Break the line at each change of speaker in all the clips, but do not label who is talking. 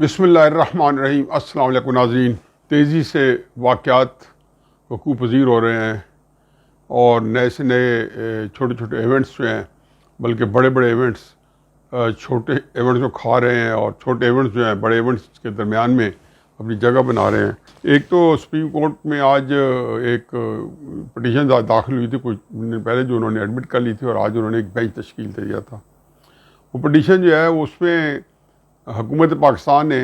بسم اللہ الرحمن الرحیم۔ السلام علیکم ناظرین۔ تیزی سے واقعات وقوع پذیر ہو رہے ہیں اور نئے سے نئے چھوٹے چھوٹے ایونٹس جو ہیں، بلکہ بڑے بڑے ایونٹس چھوٹے ایونٹس کو کھا رہے ہیں، اور چھوٹے ایونٹس جو ہیں بڑے ایونٹس کے درمیان میں اپنی جگہ بنا رہے ہیں۔ ایک تو سپریم کورٹ میں آج ایک پٹیشن داخل ہوئی تھی کچھ دن پہلے، جو انہوں نے ایڈمٹ کر لی تھی، اور آج انہوں نے ایک بینچ تشکیل دے دیا تھا۔ وہ پٹیشن جو ہے اس میں حکومت پاکستان نے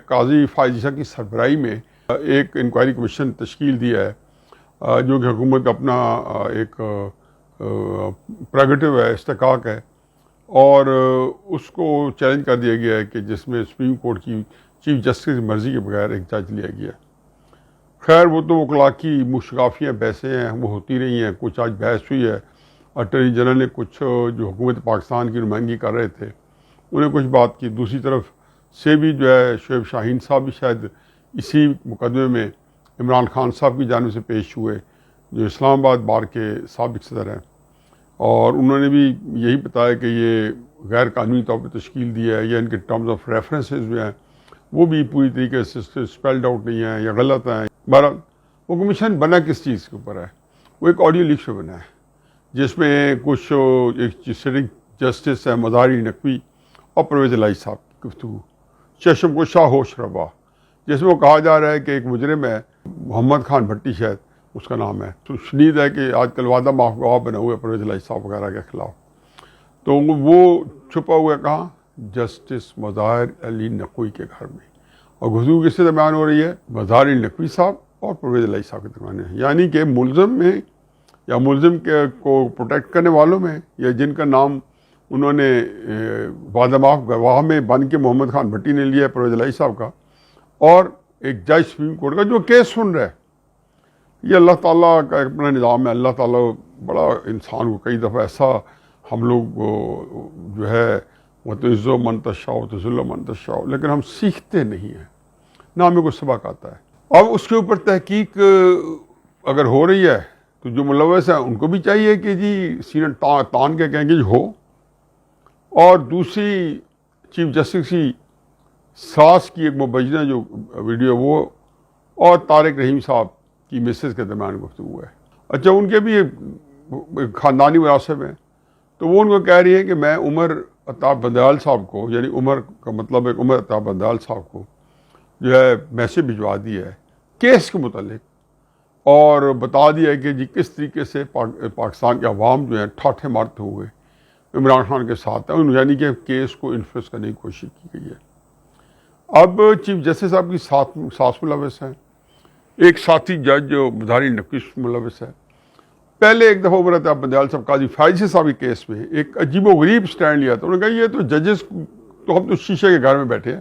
قاضی فائز عیسیٰ کی سربراہی میں ایک انکوائری کمیشن تشکیل دیا ہے، جو کہ حکومت کا اپنا ایک پریروگیٹو ہے، استحقاق ہے، اور اس کو چیلنج کر دیا گیا ہے کہ جس میں سپریم کورٹ کی چیف جسٹس کی مرضی کے بغیر ایک جج لیا گیا۔ خیر وہ تو وکلاء کی مشغافیاں بحثیں ہیں، وہ ہوتی رہی ہیں۔ کچھ آج بحث ہوئی ہے، اٹارنی جنرل نے کچھ جو حکومت پاکستان کی نمائندگی کر رہے تھے انہیں کچھ بات کی، دوسری طرف سے بھی جو ہے شعیب شاہین صاحب بھی شاید اسی مقدمے میں عمران خان صاحب کی جانب سے پیش ہوئے، جو اسلام آباد بار کے سابق صدر ہیں، اور انہوں نے بھی یہی بتایا کہ یہ غیر قانونی طور پہ تشکیل دیا ہے، یا ان کے ٹرمز آف ریفرنسز جو ہیں وہ بھی پوری طریقے سے اسپیلڈ آؤٹ نہیں ہیں یا غلط ہیں۔ بہرحال وہ کمیشن بنا کس چیز کے اوپر ہے؟ وہ ایک آڈیو لیک شو بنا ہے، جس میں کچھ ایک سٹنگ جسٹس ہے مظاہر نقوی اور پرویز الہی صاحب کی گفتگو، چشم کو شاہ ہوش روا، جس میں وہ کہا جا رہا ہے کہ ایک مجرم ہے محمد خان بھٹی، شاید اس کا نام ہے، تو شنید ہے کہ آج کل وعدہ معاف گواہ بنا ہوا ہے پرویز الہی صاحب وغیرہ کے خلاف، تو وہ چھپا ہوا ہے کہاں؟ جسٹس مظاہر علی نقوی کے گھر میں، اور گفتگو کس سے درمیان ہو رہی ہے؟ مظاہر علی نقوی صاحب اور پرویز الہی صاحب کے درمیان ہے، یعنی کہ ملزم میں یا ملزم کے کو پروٹیکٹ کرنے والوں میں، یا جن کا نام انہوں نے وعدہ معاف گواہ میں بن کے محمد خان بھٹی نے لیا ہے پرویز الہی صاحب کا، اور ایک جج سپریم کورٹ کا جو کیس سن رہا ہے۔ یہ اللہ تعالیٰ کا اپنا نظام ہے۔ اللہ تعالیٰ بڑا انسان کو کئی دفعہ ایسا ہم لوگ جو ہے وَتُعِزُّ مَن تَشَاءُ وَتُذِلُّ مَن تَشَاءُ، لیکن ہم سیکھتے نہیں ہیں، نہ ہمیں کوئی سبق آتا ہے۔ اب اس کے اوپر تحقیق اگر ہو رہی ہے تو جو ملوث ہیں ان کو بھی چاہیے کہ جی سینہ تان کے کہیں گے جی ہو، اور دوسری چیف جسٹس کی ساس کی ایک مبینہ جو ویڈیو وہ اور طارق رحیم صاحب کی مسز کے درمیان گفتگو ہے۔ اچھا ان کے بھی خاندانی وراثت میں، تو وہ ان کو کہہ رہی ہے کہ میں عمر عطا بندیال صاحب کو، یعنی عمر کا مطلب ہے عمر عطا بندیال صاحب کو جو ہے میسج بھجوا دی ہے کیس کے متعلق، اور بتا دیا ہے کہ جی کس طریقے سے پاکستان کے عوام جو ہیں ٹھاٹھے مارتے ہوئے عمران خان کے ساتھ ہیں، یعنی کہ کیس کو انفلوئنس کرنے کی کوشش کی گئی ہے۔ اب چیف جسٹس صاحب کی ساس ملوث ہیں، ایک ساتھی جج جو مظاہر علی نقوی ملوث ہے۔ پہلے ایک دفعہ عمر عطا بندیال صاحب قاضی فائز عیسیٰ صاحب کے کیس میں ایک عجیب و غریب سٹینڈ لیا تھا۔ انہوں نے کہا یہ تو ججز تو ہم تو شیشے کے گھر میں بیٹھے ہیں،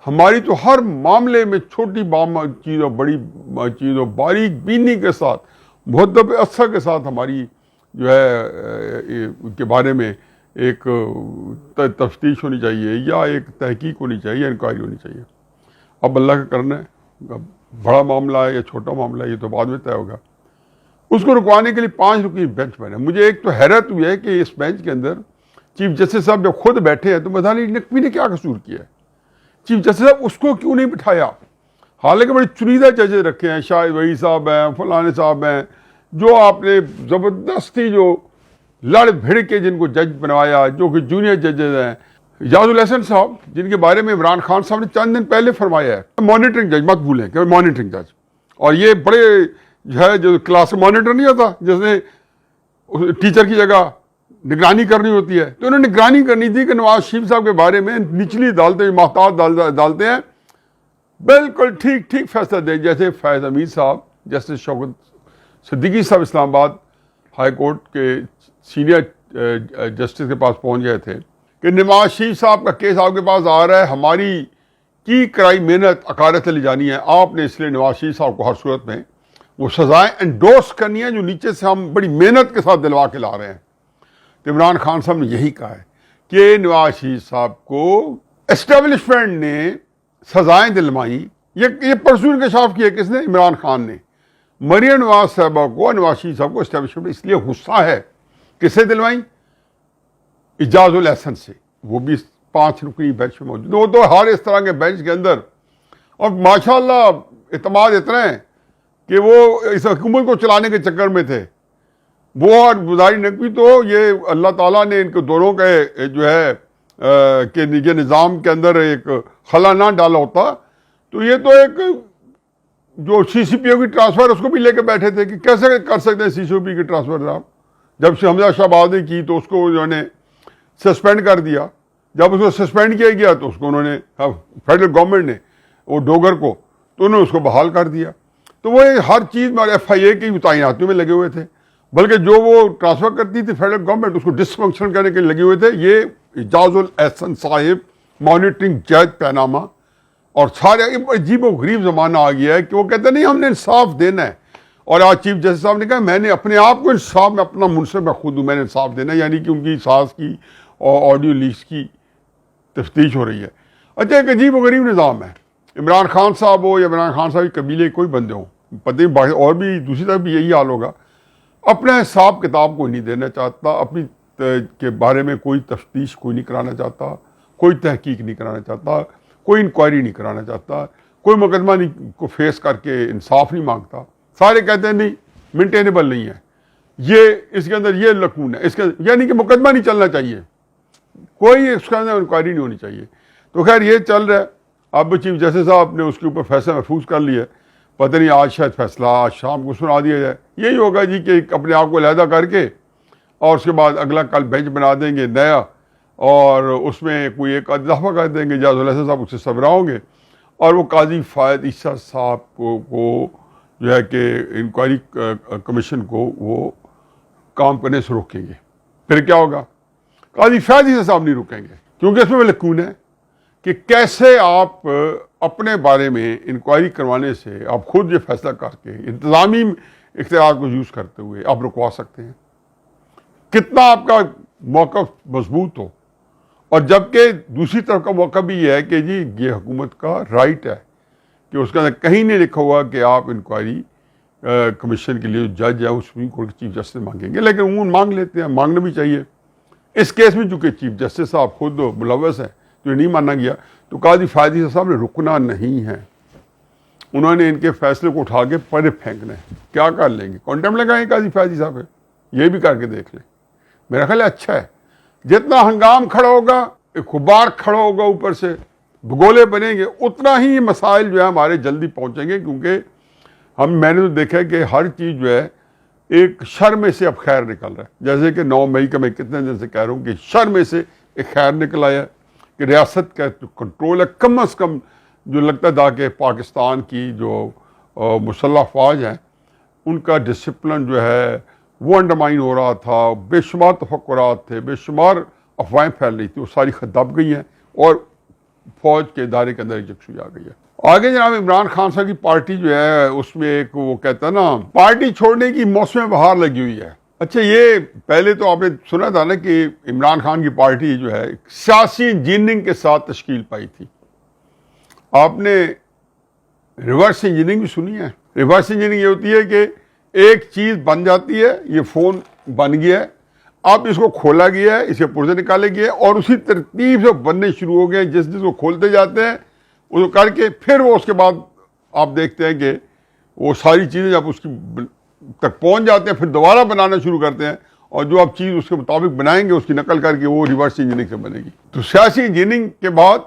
ہماری تو ہر معاملے میں چھوٹی چیز اور بڑی چیز اور باریک بینی کے ساتھ مہذب اثر کے ساتھ ہماری جو ہے کے بارے میں ایک تفتیش ہونی چاہیے، یا ایک تحقیق ہونی چاہیے، انکوائری ہونی چاہیے۔ اب اللہ کا کرنا ہے، اب بڑا معاملہ ہے یا چھوٹا معاملہ ہے یہ تو بعد میں طے ہوگا۔ اس کو رکوانے کے لیے 5 رکنی بینچ بنے۔ مجھے ایک تو حیرت ہوئی ہے کہ اس بینچ کے اندر چیف جسٹس صاحب جب خود بیٹھے ہیں تو مظاہر علی نقوی نے کیا قصور کیا ہے؟ چیف جسٹس صاحب اس کو کیوں نہیں بٹھایا؟ حالانکہ بڑے چنیدہ ججز رکھے ہیں، شاہد وحید صاحب ہیں، فلانے صاحب ہیں، جو آپ نے زبردستی جو لڑ بھڑ کے جن کو جج بنوایا، جو کہ جونیئر ججز ہیں، اجاز الحسن صاحب جن کے بارے میں عمران خان صاحب نے چند دن پہلے فرمایا ہے مانیٹرنگ جج، مت بھولیں کہ مانیٹرنگ جج، اور یہ بڑے جو ہے جو کلاس مانیٹر نہیں ہوتا جس نے ٹیچر کی جگہ نگرانی کرنی ہوتی ہے، تو انہوں نے نگرانی کرنی تھی کہ نواز شریف صاحب کے بارے میں نچلی عدالتیں محتاط عدالتیں ہیں بالکل ٹھیک فیصلہ دیں، جیسے فیض حمید صاحب، جسٹس شوکت صدیقی صاحب اسلام آباد ہائی کورٹ کے سینئر جسٹس کے پاس پہنچ گئے تھے کہ نواز شریف صاحب کا کیس آپ کے پاس آ رہا ہے، ہماری کی کرائی محنت عقارت سے لے جانی ہے، آپ نے اس لیے نواز شریف صاحب کو ہر صورت میں وہ سزائیں انڈورس کرنی ہیں جو نیچے سے ہم بڑی محنت کے ساتھ دلوا کے لا رہے ہیں۔ تو عمران خان صاحب نے یہی کہا ہے کہ نواز شریف صاحب کو اسٹیبلشمنٹ نے سزائیں دلوائیں، یہ پرسوں انکشاف کیا کس نے؟ عمران خان نے۔ مریم نواز صاحبہ کو، نواز شریف صاحب کو اسٹیبلشمنٹ اس لیے غصہ ہے، کس سے دلوائیں؟ اجاز الحسن سے، وہ بھی 5 رکنی بینچ میں موجود. وہ تو ہر اس طرح کے بینچ کے اندر, اور ماشاءاللہ اعتماد اتنا ہے کہ وہ اس حکومت کو چلانے کے چکر میں تھے. وہ اور بزاری نقوی تو یہ اللہ تعالیٰ نے ان کو دونوں کے جو ہے کہ یہ نظام کے اندر ایک خلا نہ ڈالا ہوتا تو یہ تو ایک جو سی سی پی او کی ٹرانسفر اس کو بھی لے کے بیٹھے تھے کہ کیسے کر سکتے ہیں سی سی پی کی ٹرانسفر. آپ جب سے حمزہ شہباز نے کی تو اس کو انہوں نے سسپینڈ کر دیا. جب اس کو سسپینڈ کیا گیا تو اس کو انہوں نے فیڈرل گورنمنٹ نے وہ ڈوگر کو تو انہوں نے اس کو بحال کر دیا. تو وہ ہر چیز میں ایف آئی اے کی تعیناتیوں میں لگے ہوئے تھے, بلکہ جو وہ ٹرانسفر کرتی تھی فیڈرل گورنمنٹ اس کو ڈسفنکشن کرنے کے لیے لگے ہوئے تھے. یہ اعجاز الاحسن صاحب مانیٹرنگ جج پیناما اور سارے عجیب و غریب زمانہ آ گیا ہے کہ وہ کہتے نہیں ہم نے انصاف دینا ہے. اور آج چیف جسٹس صاحب نے کہا میں نے اپنے آپ کو انصاف میں اپنا منصف میں خود ہوں, میں نے انصاف دینا ہے, یعنی کہ ان کی ساز کی اور آڈیو لیکس کی تفتیش ہو رہی ہے. اچھا ایک عجیب و غریب نظام ہے. عمران خان صاحب ہو یا عمران خان صاحب کے قبیلے کوئی بندے ہوں, پتہ نہیں اور بھی دوسری طرف بھی یہی حال ہوگا, اپنا حساب کتاب کوئی نہیں دینا چاہتا, اپنی کے بارے میں کوئی تفتیش کوئی نہیں کرانا چاہتا, کوئی تحقیق نہیں کرانا چاہتا, کوئی انکوائری نہیں کرانا چاہتا, کوئی مقدمہ نہیں کو فیس کر کے انصاف نہیں مانگتا. سارے کہتے ہیں نہیں مینٹینیبل نہیں ہے, یہ اس کے اندر یہ لکون ہے, اس کے یعنی کہ مقدمہ نہیں چلنا چاہیے, کوئی اس کے اندر انکوائری نہیں ہونی چاہیے. تو خیر یہ چل رہا ہے. اب چیف جسٹس صاحب نے اس کے اوپر فیصلہ محفوظ کر لیا ہے. پتہ نہیں آج شاید فیصلہ آج شام کو سنا دیا جائے. یہی ہوگا جی کہ اپنے آپ کو علیحدہ کر کے اور اس کے بعد اگلا کل بینچ بنا دیں گے نیا, اور اس میں کوئی ایک اضافہ کر دیں گے. جاز الاحسن صاحب اس سے صبرا ہوں گے اور وہ قاضی فائد عیسیٰ صاحب کو جو ہے کہ انکوائری کمیشن کو وہ کام کرنے سے روکیں گے. پھر کیا ہوگا؟ قاضی فائد عیسیٰ صاحب نہیں روکیں گے, کیونکہ اس میں لکون ہے کہ کیسے آپ اپنے بارے میں انکوائری کروانے سے آپ خود یہ فیصلہ کر کے انتظامی اختیار کو یوز کرتے ہوئے آپ رکوا سکتے ہیں. کتنا آپ کا موقف مضبوط ہو. اور جبکہ دوسری طرف کا موقع بھی یہ ہے کہ جی یہ حکومت کا رائٹ ہے کہ اس کے اندر کہیں نہیں لکھا ہوا کہ آپ انکوائری کمیشن کے لیے جج ہے وہ سپریم کورٹ کے چیف جسٹس مانگیں گے, لیکن عموماً مانگ لیتے ہیں, مانگنا بھی چاہیے. اس کیس میں چونکہ چیف جسٹس صاحب خود ملوث ہیں تو یہ نہیں مانا گیا, تو قاضی فائد عیسیٰ صاحب نے رکنا نہیں ہے. انہوں نے ان کے فیصلے کو اٹھا کے پرے پھینکنا ہے. کیا کر لیں گے؟ کانٹیم لگائیں گے قاضی فائد صاحب ہے, یہ بھی کر کے دیکھ لیں. میرا خیال ہے اچھا ہے. جتنا ہنگام کھڑا ہوگا, غبار کھڑا ہوگا اوپر سے, بگولے بنیں گے, اتنا ہی یہ مسائل جو ہے ہمارے جلدی پہنچیں گے. کیونکہ میں نے تو دیکھا ہے کہ ہر چیز جو ہے ایک شر میں سے اب خیر نکل رہا ہے. جیسے کہ 9 مئی کا میں کتنے دن سے کہہ رہا ہوں کہ شر میں سے ایک خیر نکل آیا کہ ریاست کا کنٹرول ہے کم از کم, جو لگتا تھا کہ پاکستان کی جو مسلح افواج ہیں ان کا ڈسپلن جو ہے وہ انڈرمائن ہو رہا تھا. بے شمار تفکرات تھے, بے شمار افواہیں پھیل رہی تھی, وہ ساری دب گئی ہیں اور فوج کے ادارے کے اندر یکسوئی آ گئی ہے. آگے جناب عمران خان صاحب کی پارٹی جو ہے اس میں ایک وہ کہتا ہے نا پارٹی چھوڑنے کی موسم بہار لگی ہوئی ہے. اچھا یہ پہلے تو آپ نے سنا تھا نا کہ عمران خان کی پارٹی جو ہے سیاسی انجینئرنگ کے ساتھ تشکیل پائی تھی. آپ نے ریورس انجینئرنگ بھی سنی ہے. ریورس انجینئرنگ یہ ہوتی ہے کہ ایک چیز بن جاتی ہے, یہ فون بن گیا ہے, آپ اس کو کھولا گیا ہے, اس کے پرزے نکالے گئے اور اسی ترتیب سے بننے شروع ہو گئے. جس کو کھولتے جاتے ہیں اس کو کر کے پھر وہ اس کے بعد آپ دیکھتے ہیں کہ وہ ساری چیزیں جب اس کی تک پہنچ جاتے ہیں پھر دوبارہ بنانا شروع کرتے ہیں, اور جو آپ چیز اس کے مطابق بنائیں گے اس کی نقل کر کے وہ ریورس انجینئرنگ سے بنے گی. تو سیاسی انجینئرنگ کے بعد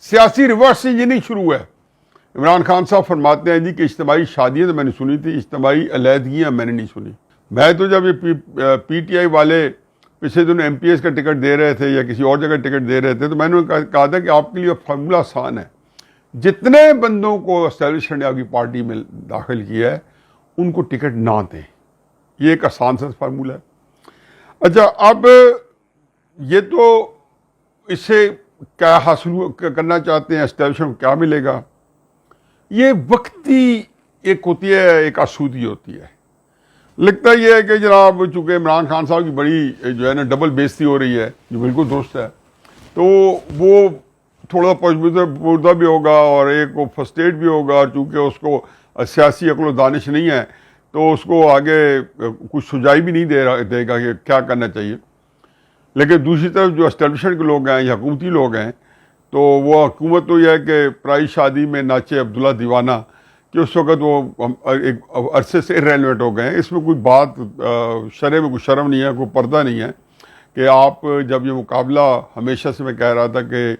سیاسی ریورس انجینئرنگ شروع ہے. عمران خان صاحب فرماتے ہیں جی کہ اجتماعی شادیاں تو میں نے سنی تھی, اجتماعی علیحدگیاں میں نے نہیں سنی. میں تو جب یہ پی ٹی آئی والے پچھلے دنوں ایم پی ایس کا ٹکٹ دے رہے تھے یا کسی اور جگہ ٹکٹ دے رہے تھے تو میں نے کہا تھا کہ آپ کے لیے فارمولہ آسان ہے, جتنے بندوں کو اسٹیبلشمنٹ نے آپ کی پارٹی میں داخل کیا ہے ان کو ٹکٹ نہ دیں. یہ ایک آسان سا فارمولہ ہے. اچھا اب یہ تو اس سے کیا حاصل کرنا چاہتے ہیں, اسٹیبلشمنٹ کیا ملے گا, یہ وقتی ایک ہوتی ہے, ایک آسودگی ہوتی ہے. لگتا یہ ہے کہ جناب چونکہ عمران خان صاحب کی بڑی جو ہے نا ڈبل بےزتی ہو رہی ہے, جو بالکل درست ہے, تو وہ تھوڑا پشمردہ بھی ہوگا اور ایک وہ فرسٹ ایڈ بھی ہوگا, اور چونکہ اس کو سیاسی عقل و دانش نہیں ہے تو اس کو آگے کچھ سجائی بھی نہیں دے گا کہ کیا کرنا چاہیے. لیکن دوسری طرف جو اسٹیبلشمنٹ کے لوگ ہیں یا حکومتی لوگ ہیں تو وہ حکومت تو یہ ہے کہ پرائی شادی میں ناچے عبداللہ دیوانہ کہ اس وقت وہ ایک عرصے سے ریلیونٹ ہو گئے ہیں. اس میں کوئی بات شرع میں کوئی شرم نہیں ہے, کوئی پردہ نہیں ہے کہ آپ جب یہ مقابلہ ہمیشہ سے میں کہہ رہا تھا کہ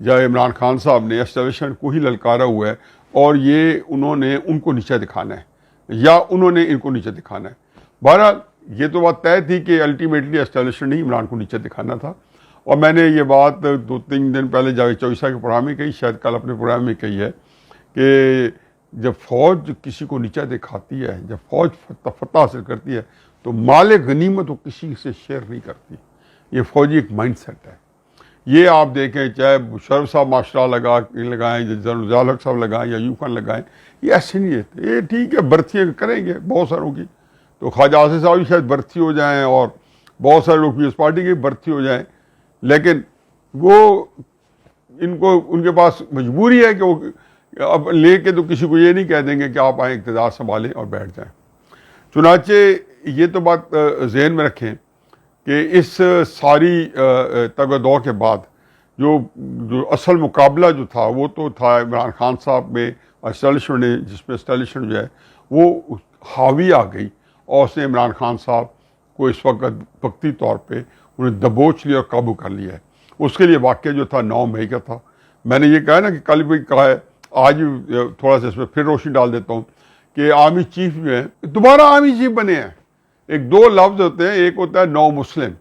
جب عمران خان صاحب نے اسٹیبلشمنٹ کو ہی للکارا ہوا ہے اور یہ انہوں نے ان کو نیچے دکھانا ہے یا انہوں نے ان کو نیچے دکھانا ہے. بہرحال یہ تو بات طے تھی کہ الٹیمیٹلی اسٹیبلشمنٹ نہیں عمران کو نیچے دکھانا تھا. اور میں نے یہ بات 2-3 دن پہلے جاوید چوہدری صاحب کے پروگرام میں کہی, شاید کل اپنے پروگرام میں کہی ہے کہ جب فوج کسی کو نیچا دکھاتی ہے, جب فوج فتح حاصل کرتی ہے تو مال غنیمت وہ کسی سے شیئر نہیں کرتی. یہ فوجی ایک مائنڈ سیٹ ہے. یہ آپ دیکھیں چاہے مشرف صاحب ماشاء اللہ لگائیں, جنرل ضیاء الحق صاحب لگائیں یا ایوب خان لگائیں, یہ ایسے نہیں رہتے. یہ ٹھیک ہے برتھیاں کریں گے بہت ساروں کی, تو خواجہ آصف صاحب بھی شاید برتھی ہو جائیں اور بہت سارے لوگ پیپلز پارٹی کی برتھی ہو جائیں, لیکن وہ ان کے پاس مجبوری ہے کہ وہ اب لے کے تو کسی کو یہ نہیں کہہ دیں گے کہ آپ آئیں اقتدار سنبھالیں اور بیٹھ جائیں. چنانچہ یہ تو بات ذہن میں رکھیں کہ اس ساری تگ و دو کے بعد جو اصل مقابلہ جو تھا وہ تو تھا عمران خان صاحب میں اسٹیبلشمنٹ نے, جس میں اسٹیبلشمنٹ جو ہے وہ حاوی آ گئی اور اس نے عمران خان صاحب کو اس وقت وقتی طور پہ انہیں دبوچ لیا اور قابو کر لیا ہے. اس کے لیے واقعہ جو تھا 9 مئی کا تھا. میں نے یہ کہا نا کہ کل بھی کہا ہے, آج تھوڑا سا اس میں پھر روشنی ڈال دیتا ہوں کہ آرمی چیف جو ہے دوبارہ آرمی چیف بنے ہیں. ایک 2 لفظ ہوتے ہیں, ایک ہوتا ہے نو مسلم.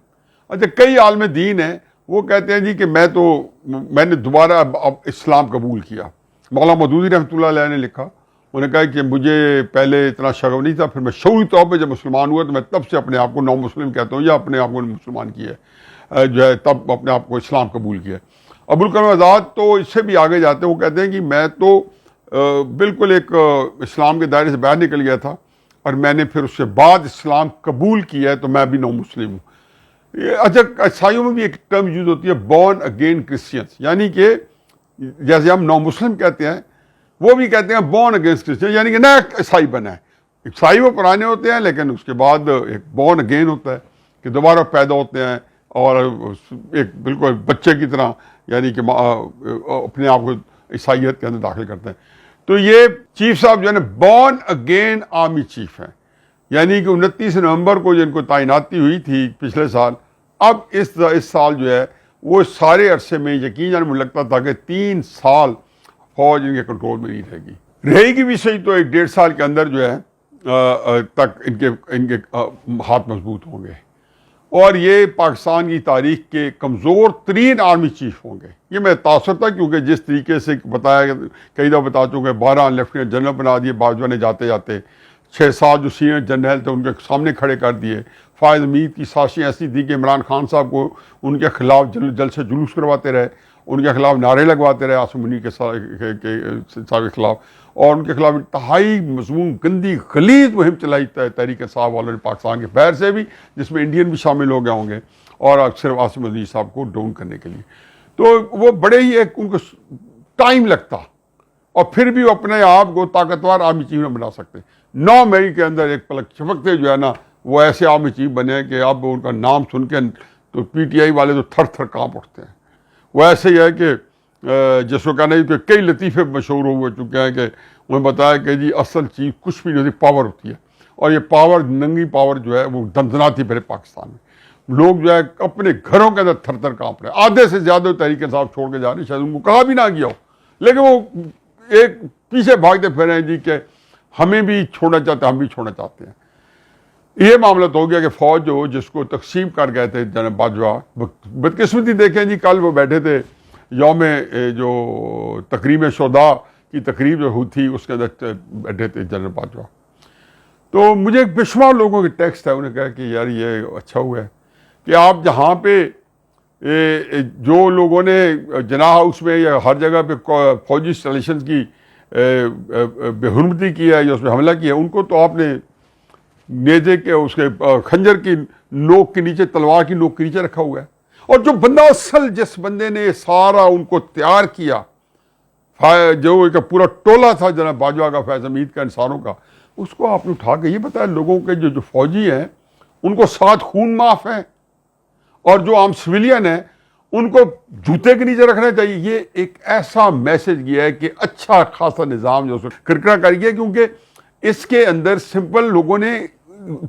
اچھا کئی عالم دین ہیں وہ کہتے ہیں جی کہ میں نے دوبارہ اب اسلام قبول کیا. مولانا مودودی رحمۃ اللہ علیہ نے لکھا, انہوں نے کہا کہ مجھے پہلے اتنا شغف نہیں تھا, پھر میں شعوری طور پہ جب مسلمان ہوا تو میں تب سے اپنے آپ کو نو مسلم کہتا ہوں یا اپنے آپ کو مسلمان کیا ہے, جو ہے تب اپنے آپ کو اسلام قبول کیا. ابوالکلام آزاد تو اس سے بھی آگے جاتے ہیں, وہ کہتے ہیں کہ میں تو بالکل ایک اسلام کے دائرے سے باہر نکل گیا تھا اور میں نے پھر اس کے بعد اسلام قبول کیا ہے تو میں بھی نو مسلم ہوں. اچھا عیسائیوں میں بھی ایک ٹرم یوز ہوتی ہے بورن اگین کرسچنس, یعنی کہ جیسے ہم نو مسلم کہتے ہیں وہ بھی کہتے ہیں بورن اگینسٹ کرسچن, یعنی کہ نیا عیسائی بنا ہے. عیسائی وہ پرانے ہوتے ہیں لیکن اس کے بعد ایک بورن اگین ہوتا ہے کہ دوبارہ پیدا ہوتے ہیں اور ایک بالکل بچے کی طرح یعنی کہ اپنے آپ کو عیسائیت کے اندر داخل کرتے ہیں. تو یہ چیف صاحب جو ہے نا بورن اگین آرمی چیف ہیں, یعنی کہ 29 نومبر کو جن کو تعیناتی ہوئی تھی پچھلے سال, اب اس سال جو ہے وہ سارے عرصے میں یقیناً مجھے لگتا تھا کہ 3 سال فوج ان کے کنٹرول میں نہیں رہے گی بھی صحیح تو 1-1.5 سال کے اندر جو ہے تک ان کے ہاتھ مضبوط ہوں گے اور یہ پاکستان کی تاریخ کے کمزور ترین آرمی چیف ہوں گے. یہ میں تاثر تھا کیونکہ جس طریقے سے بتایا کئی دفعہ بتا چکے 12 لیفٹیننٹ جنرل بنا دیے باجوہ نے جاتے جاتے, 6-7 جو سینئر جنرل تھے ان کے سامنے کھڑے کر دیے. فائز حمید کی سازشیں ایسی تھی کہ عمران خان صاحب کو ان کے خلاف جلد سے جلوس کرواتے رہے, ان کے خلاف نعرے لگواتے رہے عاصم منی کے صاحب کے خلاف, اور ان کے خلاف انتہائی مضمون گندی غلیظ مہم چلائی تحریک انصاف والوں نے پاکستان کے باہر سے بھی, جس میں انڈین بھی شامل ہو گئے ہوں گے, اور صرف عاصم منی صاحب کو ڈاؤن کرنے کے لیے. تو وہ بڑے ہی ان کو ٹائم لگتا اور پھر بھی وہ اپنے آپ کو طاقتور آرمی چیف نہ بنا سکتے. 9 مئی کے اندر ایک پلک چپکتے جو ہے نا وہ ایسے آرمی چیف بنے کہ اب ان کا نام سن کے تو پی ٹی آئی والے تو تھر تھر کانپ اٹھتے ہیں. وہ ایسے ہی ہے کہ جس کو کہنا ہے کہ کئی لطیفے مشہور ہو چکے ہیں کہ انہیں بتایا کہ جی اصل چیز کچھ بھی نہیں ہوتی, پاور ہوتی ہے, اور یہ پاور ننگی پاور جو ہے وہ دندناتی پھر پاکستان میں. لوگ جو ہے اپنے گھروں کے اندر تھر تھر کانپ رہے ہیں. آدھے سے زیادہ تحریک انصاف چھوڑ کے جا رہے ہیں, شاید ان کو کہا بھی نہ گیا ہو, لیکن وہ ایک پیچھے بھاگتے پھر رہے ہیں جی کہ ہمیں بھی چھوڑنا چاہتے ہیں, ہم بھی چھوڑنا چاہتے ہیں. یہ معاملہ تو ہو گیا کہ فوج جو جس کو تقسیم کر گئے تھے جناب باجوہ, بدقسمتی دیکھیں جی کل وہ بیٹھے تھے یوم جو تقریب شہداء کی تقریب جو ہوئی تھی اس کے اندر بیٹھے تھے جنرل باجوہ. تو مجھے ایک بے شمار لوگوں کے ٹیکسٹ ہے, انہیں کہا کہ یار یہ اچھا ہوا ہے کہ آپ جہاں پہ جو لوگوں نے جناح ہاؤس میں یا ہر جگہ پہ فوجی انسٹالیشن کی بے حرمتی کی ہے یا اس پہ حملہ کیا ہے, ان کو تو آپ نے نیزے کے اس کے خنجر کی نوک کے نیچے, تلوار کی نوک کے نیچے رکھا ہوا ہے. اور جو بندہ اصل جس بندے نے سارا ان کو تیار کیا, جو ایک پورا ٹولہ تھا جناب باجوہ کا, فیض حمید کا, انصاروں کا, اس کو آپ نے اٹھا کے یہ بتایا لوگوں کے جو فوجی ہیں ان کو 7 خون معاف ہیں اور جو عام سویلین ہیں ان کو جوتے کے نیچے رکھنا چاہیے. یہ ایک ایسا میسج گیا ہے کہ اچھا خاصا نظام جو کرکرا کر گیا, کیونکہ اس کے اندر سمپل لوگوں نے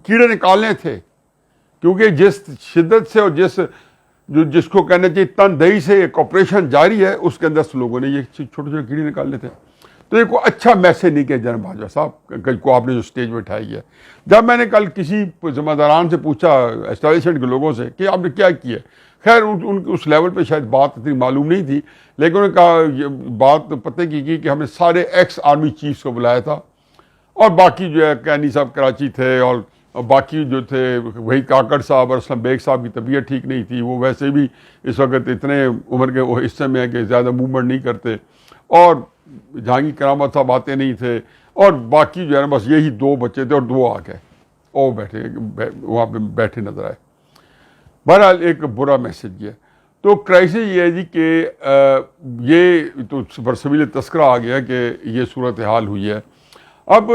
کیڑے نکالنے تھے, کیونکہ جس شدت سے اور جس کو کہنا چاہیے تندہی سے ایک آپریشن جاری ہے, اس کے اندر سے لوگوں نے یہ چھوٹے چھوٹے کیڑے نکالنے تھے. تو یہ کوئی اچھا میسج نہیں کیا جناب باجوہ صاحب کو آپ نے جو اسٹیج پہ اٹھائی ہے. جب میں نے کل کسی ذمہ داران سے پوچھا اسٹیبلشمنٹ کے لوگوں سے کہ آپ نے کیا کیا, خیر ان اس لیول پہ شاید بات اتنی معلوم نہیں تھی, لیکن انہوں نے کہا یہ بات پتہ کی کہ ہم نے سارے ایکس آرمی چیفز کو بلایا تھا, اور باقی جو ہے کینی صاحب کراچی تھے, اور باقی جو تھے وہی کاکڑ صاحب اور اسلم بیگ صاحب کی طبیعت ٹھیک نہیں تھی, وہ ویسے بھی اس وقت اتنے عمر کے حصے میں ہیں کہ زیادہ موومنٹ نہیں کرتے, اور جہانگیر کرامت صاحب آتے نہیں تھے, اور باقی جو ہے نا بس یہی 2 بچے تھے, اور 2 آ گئے اور بیٹھے وہاں پہ بیٹھے نظر آئے. بہرحال ایک برا میسج یہ ہے. تو کرائسس یہ ہے جی کہ یہ تو برسبیل تذکرہ آ گیا کہ یہ صورتحال ہوئی ہے. اب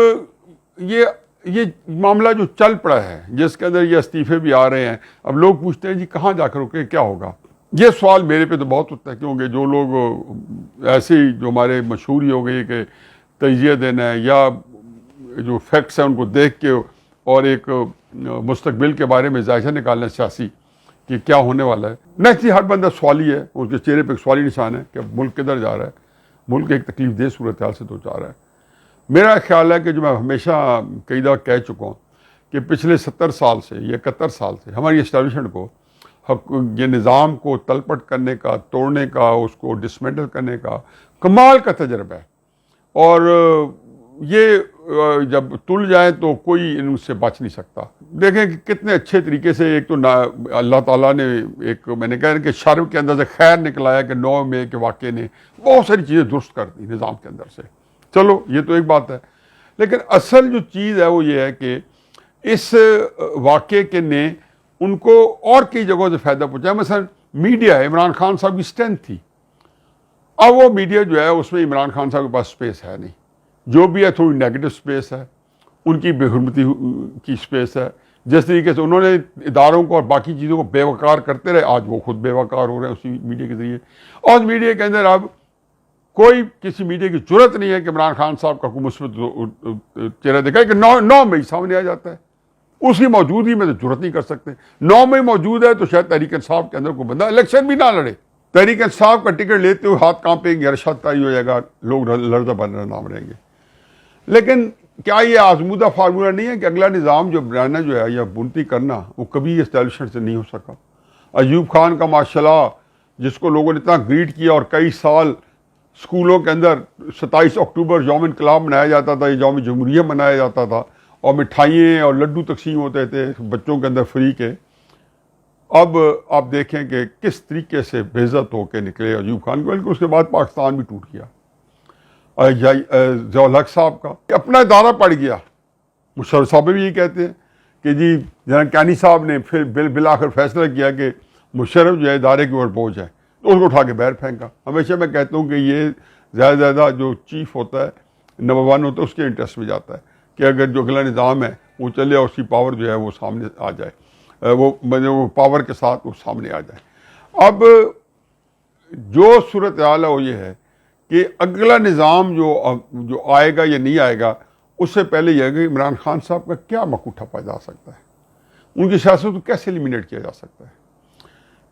یہ معاملہ جو چل پڑا ہے جس کے اندر یہ استعفے بھی آ رہے ہیں, اب لوگ پوچھتے ہیں جی کہاں جا کر رکے, کیا ہوگا. یہ سوال میرے پہ تو بہت ہوتا ہے, کیونکہ جو لوگ ایسے ہی جو ہمارے مشہور ہی ہو گئی کہ تجزیہ دینا ہے یا جو فیکٹس ہیں ان کو دیکھ کے اور ایک مستقبل کے بارے میں جائزہ نکالنا سیاسی کہ کیا ہونے والا ہے. نیچرلی ہر بندہ سوالی ہے, اس کے چہرے پہ ایک سوالی نشان ہے کہ ملک کدھر جا رہا ہے, ملک ایک تکلیف دہ صورتحال سے تو جا رہا ہے. میرا خیال ہے کہ جو میں ہمیشہ کئی دفعہ کہہ چکا ہوں کہ پچھلے 70 سال سے یا 71 سال سے ہماری اسٹیبلشمنٹ کو یہ نظام کو تلپٹ کرنے کا, توڑنے کا, اس کو ڈسمینٹل کرنے کا کمال کا تجربہ ہے, اور یہ جب تل جائیں تو کوئی ان سے بچ نہیں سکتا. دیکھیں کہ کتنے اچھے طریقے سے ایک تو اللہ تعالیٰ نے ایک میں نے کہا کہ شر کے اندر سے خیر نکلایا کہ 9 مئی کے واقعے نے بہت ساری چیزیں درست کر دی نظام کے اندر سے. چلو یہ تو ایک بات ہے, لیکن اصل جو چیز ہے وہ یہ ہے کہ اس واقعے کے نے ان کو اور کئی جگہوں سے فائدہ پہنچایا. مثلا میڈیا ہے, عمران خان صاحب کی اسٹرینتھ تھی, اب وہ میڈیا جو ہے اس میں عمران خان صاحب کے پاس اسپیس ہے نہیں, جو بھی ہے تھوڑی نیگیٹو اسپیس ہے, ان کی بے حرمتی کی اسپیس ہے. جس طریقے سے انہوں نے اداروں کو اور باقی چیزوں کو بے وقار کرتے رہے, آج وہ خود بے وقار ہو رہے ہیں اسی میڈیا کے ذریعے. اور میڈیا کے اندر اب کوئی کسی میڈیا کی ضرورت نہیں ہے کہ عمران خان صاحب کا کوئی مثبت چہرہ دکھائے کہ 9 مئی سامنے آ جاتا ہے, اس کی موجودگی میں تو ضرورت نہیں کر سکتے. 9 مئی موجود ہے تو شاید تحریک انصاف کے اندر کوئی بندہ الیکشن بھی نہ لڑے, تحریک انصاف کا ٹکٹ لیتے ہوئے ہاتھ کانپیں گے, ارشاد طاری ہو جائے گا, لوگ لرزہ بننا نام رہیں گے. لیکن کیا یہ آزمودہ فارمولہ نہیں ہے کہ اگلا نظام جو بنانا جو ہے یا بنتی کرنا وہ کبھی اسٹیبلشمنٹ سے نہیں ہو سکا. ایوب خان کا ماشاءاللہ جس کو لوگوں نے اتنا گریٹ کیا, اور کئی سال اسکولوں کے اندر 27 اکتوبر یوم انقلاب منایا جاتا تھا, یوم جمہوریہ منایا جاتا تھا, اور مٹھائیاں اور لڈو تقسیم ہوتے تھے بچوں کے اندر فری کے. اب آپ دیکھیں کہ کس طریقے سے بے عزت ہو کے نکلے ایوب خان کو, بلکہ اس کے بعد پاکستان بھی ٹوٹ گیا. ضیاء الحق صاحب کا اپنا ادارہ پڑ گیا. مشرف صاحب بھی یہ کہتے ہیں کہ جی جناب کینی صاحب نے پھر بالآخر فیصلہ کیا کہ مشرف جو ہے ادارے کے اوپر بوجھ ہے, تو اس کو اٹھا کے باہر پھینکا. ہمیشہ میں کہتا ہوں کہ یہ زیادہ جو چیف ہوتا ہے, نمبر 1 ہوتا ہے, اس کے انٹرسٹ میں جاتا ہے کہ اگر جو اگلا نظام ہے وہ چلے اور اس کی پاور جو ہے وہ سامنے آ جائے, وہ پاور کے ساتھ وہ سامنے آ جائے. اب جو صورتحال ہے وہ یہ ہے کہ اگلا نظام جو آئے گا یا نہیں آئے گا, اس سے پہلے یہ ہے کہ عمران خان صاحب کا کیا مکو ٹھپا جا سکتا ہے, ان کی سیاست کو کیسے ایلیمینیٹ کیا جا سکتا ہے.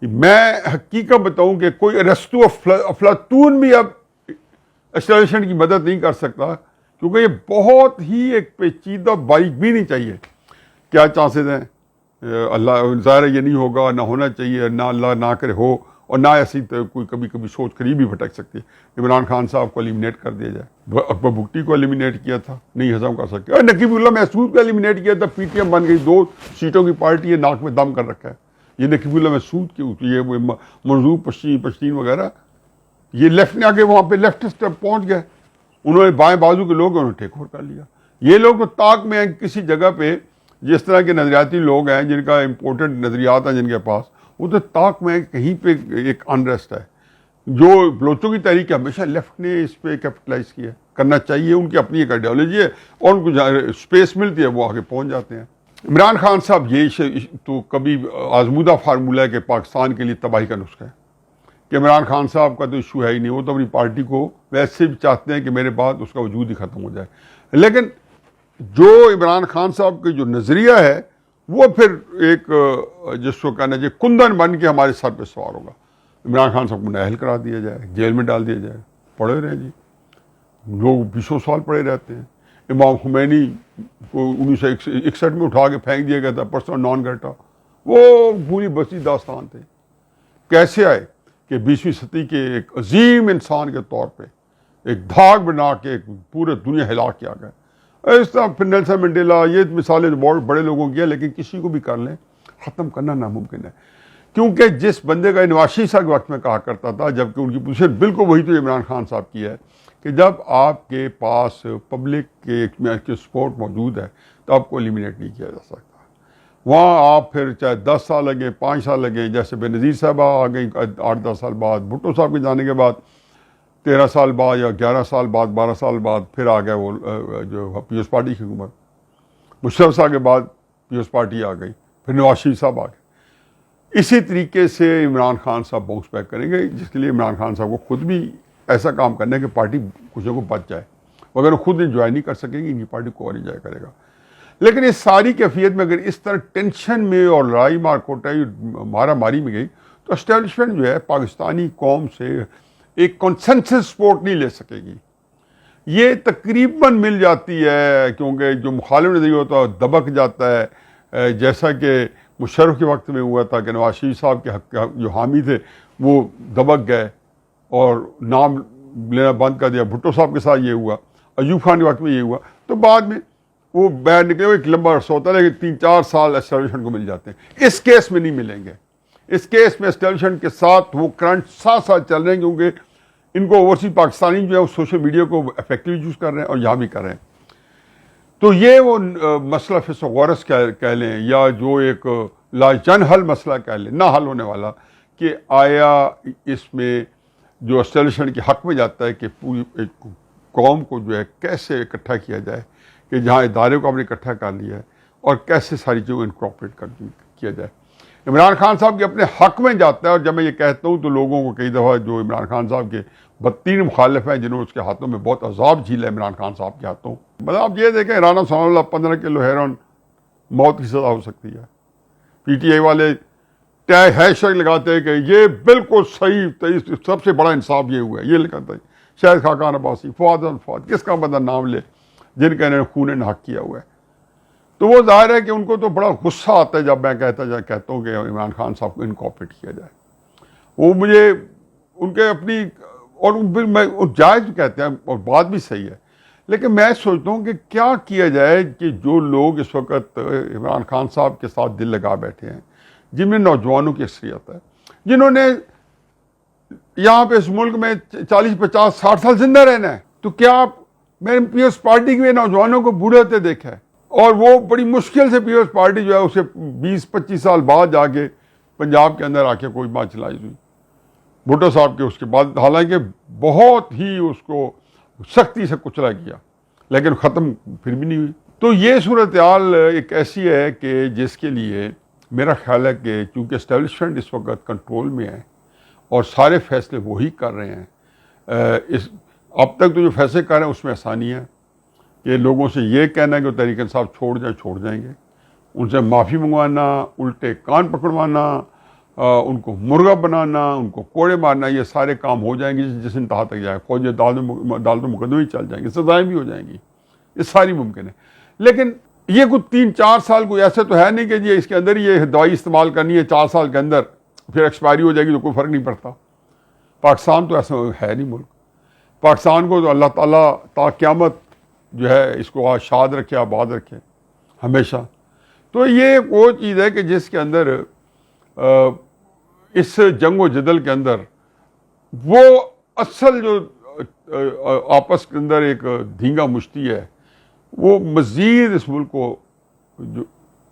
میں حقیقت بتاؤں کہ کوئی ارسطو افلاطون بھی اب اسٹیبلشمنٹ کی مدد نہیں کر سکتا, کیونکہ یہ بہت ہی ایک پیچیدہ باریک بھی نہیں چاہیے. کیا چانسز ہیں, اللہ ظاہر یہ نہیں ہوگا, نہ ہونا چاہیے, نہ اللہ نہ کرے ہو, اور نہ ایسی کوئی کبھی سوچ قریب بھی بھٹک سکتی ہے. عمران خان صاحب کو ایلیمینیٹ کر دیا جائے, اکبر بگٹی کو ایلیمینیٹ کیا تھا, نہیں ہضم کر سکتے, اور نقیب اللہ محسود کو ایلیمینیٹ کیا تھا, پی ٹی ایم بن گئی, 2 سیٹوں کی پارٹی ہے, ناک میں دم کر رکھا ہے. یہ نقیب اللہ محسود کی, یہ منظور پشتین وغیرہ, یہ لیفٹ نے آگے وہاں پہ لیفٹسٹ پہنچ گئے, انہوں نے بائیں بازو کے لوگ انہوں نے ٹیک اوور کر لیا. یہ لوگ تو طاق میں ہیں کسی جگہ پہ, جس طرح کے نظریاتی لوگ ہیں جن کا امپورٹنٹ نظریات ہیں جن کے پاس, وہ تو طاق میں کہیں پہ ایک انریسٹ ہے. جو بلوچوں کی تحریک ہمیشہ لیفٹ نے اس پہ کیپٹلائز کیا, کرنا چاہیے, ان کی اپنی ایک آئیڈیالوجی ہے, اور ان کو جہاں اسپیس ملتی ہے وہ آگے پہنچ جاتے ہیں. عمران خان صاحب یہ تو کبھی آزمودہ فارمولہ ہے کہ پاکستان کے لیے تباہی کا نسخہ ہے کہ عمران خان صاحب کا تو ایشو ہے ہی نہیں، وہ تو اپنی پارٹی کو ویسے بھی چاہتے ہیں کہ میرے بعد اس کا وجود ہی ختم ہو جائے، لیکن جو عمران خان صاحب کا جو نظریہ ہے وہ پھر ایک جس کو کہنا چاہیے کندن بن کے ہمارے سر پہ سوار ہوگا۔ عمران خان صاحب کو نااہل کرا دیا جائے، جیل میں ڈال دیا جائے، پڑے رہیں جی، لوگ 20 سال پڑے رہتے ہیں۔ امام خمینی کو 1961 میں اٹھا کے پھینک دیا گیا تھا، پرسن نان گریٹا، وہ پوری بسی داستان تھے۔ کیسے آئے کہ 20ویں صدی کے ایک عظیم انسان کے طور پہ ایک دھاگ بنا کے پورے دنیا ہلا کے آ گئے۔ اس طرح پھر نیلسن منڈیلا، یہ مثالیں بہت بڑے لوگوں کی ہیں، لیکن کسی کو بھی کر لیں ختم کرنا ناممکن ہے، کیونکہ جس بندے کا نواز شریف صاحب کے وقت میں کہا کرتا تھا، جبکہ ان کی پوزیشن بالکل وہی تو عمران خان صاحب کی ہے کہ جب آپ کے پاس پبلک کے سپورٹ موجود ہے تو آپ کو ایلیمینیٹ نہیں کیا جا سکتا۔ وہاں آپ پھر چاہے 10 سال لگے، 5 سال لگے، جیسے بے نظیر صاحبہ آ گئی 8-10 سال بعد، بھٹو صاحب کے جانے کے بعد 13 سال بعد یا 11 سال بعد، 12 سال بعد پھر آ گیا وہ جو پیپلز پارٹی کی حکومت، مشرف صاحب کے بعد پیپلز پارٹی آ گئی، پھر نواز شریف صاحب آ گئے۔ اسی طریقے سے عمران خان صاحب باؤنس بیک کریں گے، جس کے لیے عمران خان صاحب کو خود بھی ایسا کام کرنا ہے کہ پارٹی کچھ کو بچ جائے، مگر وہ خود انجوائے نہیں کر سکیں گے، ان کی پارٹی کو اور انجوائے کرے گا۔ لیکن اس ساری کیفیت میں اگر اس طرح ٹینشن میں اور لڑائی مار کوٹائی مارا ماری میں گئی تو اسٹیبلشمنٹ جو ہے پاکستانی قوم سے ایک کنسنسس سپورٹ نہیں لے سکے گی۔ یہ تقریباً مل جاتی ہے، کیونکہ جو مخالف نظریہ ہوتا ہے دبک جاتا ہے، جیسا کہ مشرف کے وقت میں ہوا تھا کہ نواز شریف صاحب کے حق جو حامی تھے وہ دبک گئے اور نام لینا بند کر دیا۔ بھٹو صاحب کے ساتھ یہ ہوا، ایوب خان کے وقت میں یہ ہوا، تو بعد میں وہ باہر نکلے ہوئے ایک لمبا عرصہ ہوتا ہے، لیکن 3-4 سال اسٹیبلشمنٹ کو مل جاتے ہیں۔ اس کیس میں نہیں ملیں گے، اس کیس میں اسٹیبلشمنٹ کے ساتھ وہ کرنٹ ساتھ ساتھ چل رہے ہیں، کیونکہ ان کو اوورسیز پاکستانی جو ہے وہ سوشل میڈیا کو افیکٹو یوز کر رہے ہیں اور یہاں بھی کر رہے ہیں۔ تو یہ وہ مسئلہ فس و غورس کہہ لیں یا جو ایک لاجن حل مسئلہ کہہ لیں، نہ حل ہونے والا، کہ آیا اس میں جو اسٹیبلشمنٹ کے حق میں جاتا ہے کہ پوری ایک قوم کو جو ہے کیسے اکٹھا کیا جائے، کہ جہاں ادارے کو آپ نے اکٹھا کر لیا ہے اور کیسے ساری چیزوں کو انکارپوریٹ کیا جائے۔ عمران خان صاحب کے اپنے حق میں جاتا ہے، اور جب میں یہ کہتا ہوں تو لوگوں کو کئی دفعہ جو عمران خان صاحب کے بدترین مخالف ہیں، جنہوں نے اس کے ہاتھوں میں بہت عذاب جھیلا ہے عمران خان صاحب کے ہاتھوں، مطلب آپ یہ دیکھیں رانا ثناء اللہ 15 کلو ہیروئن موت کی سزا ہو سکتی ہے۔ پی ٹی آئی والے ہیش ٹیگ لگاتے ہیں کہ یہ بالکل صحیح، سب سے بڑا انصاف یہ ہوا ہے، یہ لکھتا ہے شاہد خاقان عباسی، فواد الفواد، کس کا بندہ نام لے جن کا انہوں نے خون نحق کیا ہوا ہے۔ تو وہ ظاہر ہے کہ ان کو تو بڑا غصہ آتا ہے جب میں کہتا ہوں کہ عمران خان صاحب کو انکارپوریٹ کیا جائے۔ وہ مجھے ان کے اپنی اور میں جائز کہتے ہیں اور بات بھی صحیح ہے، لیکن میں سوچتا ہوں کہ کیا کیا جائے کہ جو لوگ اس وقت عمران خان صاحب کے ساتھ دل لگا بیٹھے ہیں، جن میں نوجوانوں کی اکثریت ہے، جنہوں نے یہاں پہ اس ملک میں 40 50 60 سال زندہ رہنا ہے، تو کیا آپ میں نے پیپلز پارٹی کے نوجوانوں کو بوڑھے ہوتے دیکھا ہے، اور وہ بڑی مشکل سے پیپلز پارٹی جو ہے اسے 20-25 سال بعد جا کے پنجاب کے اندر آ کے کوئی بات چلائی ہوئی بھٹو صاحب کے اس کے بعد، حالانکہ بہت ہی اس کو سختی سے کچلا گیا، لیکن ختم پھر بھی نہیں ہوئی۔ تو یہ صورتحال ایک ایسی ہے کہ جس کے لیے میرا خیال ہے کہ چونکہ اسٹیبلشمنٹ اس وقت کنٹرول میں ہے اور سارے فیصلے وہی کر رہے ہیں، اب تک تو جو فیصلے کر رہے ہیں اس میں آسانی ہے کہ لوگوں سے یہ کہنا ہے کہ وہ تحریک انصاف چھوڑ جائیں گے، ان سے معافی منگوانا، الٹے کان پکڑوانا، ان کو مرغا بنانا، ان کو کوڑے مارنا، یہ سارے کام ہو جائیں گے جس انتہا تک جائے، فوجی عدالتوں مقدمے چل جائیں گے، سزائیں بھی ہو جائیں گی، یہ ساری ممکن ہے۔ لیکن یہ کوئی 3-4 سال کوئی ایسا تو ہے نہیں کہ جی اس کے اندر یہ دوائی استعمال کرنی ہے 4 سال کے اندر پھر ایکسپائری ہو جائے گی تو کوئی فرق نہیں پڑتا۔ پاکستان تو ایسا ہے نہیں ملک، پاکستان کو تو اللہ تعالیٰ تا قیامت جو ہے اس کو شاد رکھے، آباد رکھے ہمیشہ۔ تو یہ وہ چیز ہے کہ جس کے اندر اس جنگ و جدل کے اندر وہ اصل جو آپس کے اندر ایک دھینگا مشتی ہے وہ مزید اس ملک کو جو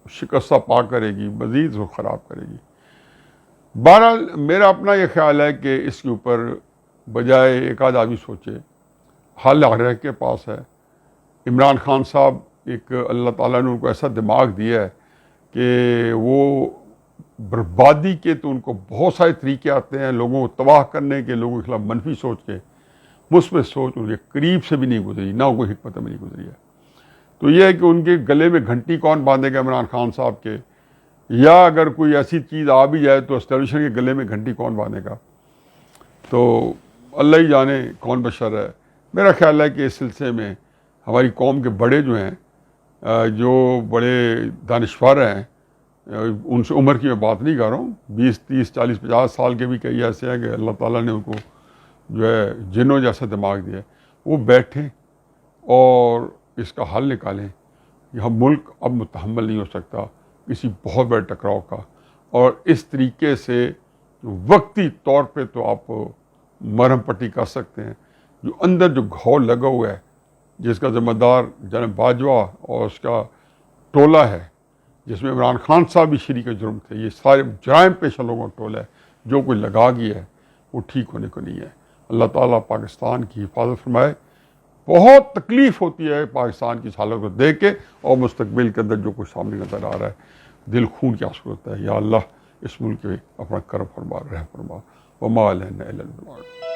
شکستہ پا کرے گی، مزید اس کو خراب کرے گی۔ بہرحال میرا اپنا یہ خیال ہے کہ اس کے اوپر بجائے ایک آدھ آدمی سوچے، حل آخر کے پاس ہے۔ عمران خان صاحب ایک اللہ تعالیٰ نے ان کو ایسا دماغ دیا ہے کہ وہ بربادی کے تو ان کو بہت سارے طریقے آتے ہیں لوگوں کو تباہ کرنے کے، لوگوں کے خلاف منفی سوچ کے، مثبت سوچ ان کے قریب سے بھی نہیں گزری، نہ کوئی حکمت عملی گزری ہے۔ تو یہ ہے کہ ان کے گلے میں گھنٹی کون باندھے گا عمران خان صاحب کے، یا اگر کوئی ایسی چیز آ بھی جائے تو اسٹیبلشمنٹ کے گلے میں گھنٹی کون باندھے گا، تو اللہ ہی جانے کون بشر ہے۔ میرا خیال ہے کہ اس سلسلے میں ہماری قوم کے بڑے جو ہیں، جو بڑے دانشور ہیں، ان سے عمر کی میں بات نہیں کر رہا ہوں، 20 30 40 50 سال کے بھی کئی ایسے ہیں کہ اللہ تعالیٰ نے ان کو جو ہے جنوں جیسا دماغ دیا ہے، وہ بیٹھیں اور اس کا حل نکالیں۔ یہ ملک اب متحمل نہیں ہو سکتا کسی بہت بڑے ٹکراؤ کا، اور اس طریقے سے وقتی طور پہ تو آپ مرہم پٹی کر سکتے ہیں۔ جو اندر جو گھاؤ لگا ہوا ہے، جس کا ذمہ دار جناب باجوہ اور اس کا ٹولہ ہے، جس میں عمران خان صاحب بھی شریک جرم تھے، یہ سارے جرائم پیشہ لوگوں کا ٹولہ ہے، جو کوئی لگا گیا ہے وہ ٹھیک ہونے کو نہیں ہے۔ اللہ تعالیٰ پاکستان کی حفاظت فرمائے۔ بہت تکلیف ہوتی ہے پاکستان کی اس حالت کو دیکھ کے، اور مستقبل کے اندر جو کچھ سامنے نظر آ رہا ہے، دل خون کی آنسو ہوتا ہے۔ یا اللہ اس ملک پہ اپنا کرم فرما، رحم فرما، وما علینا الا البلاغ۔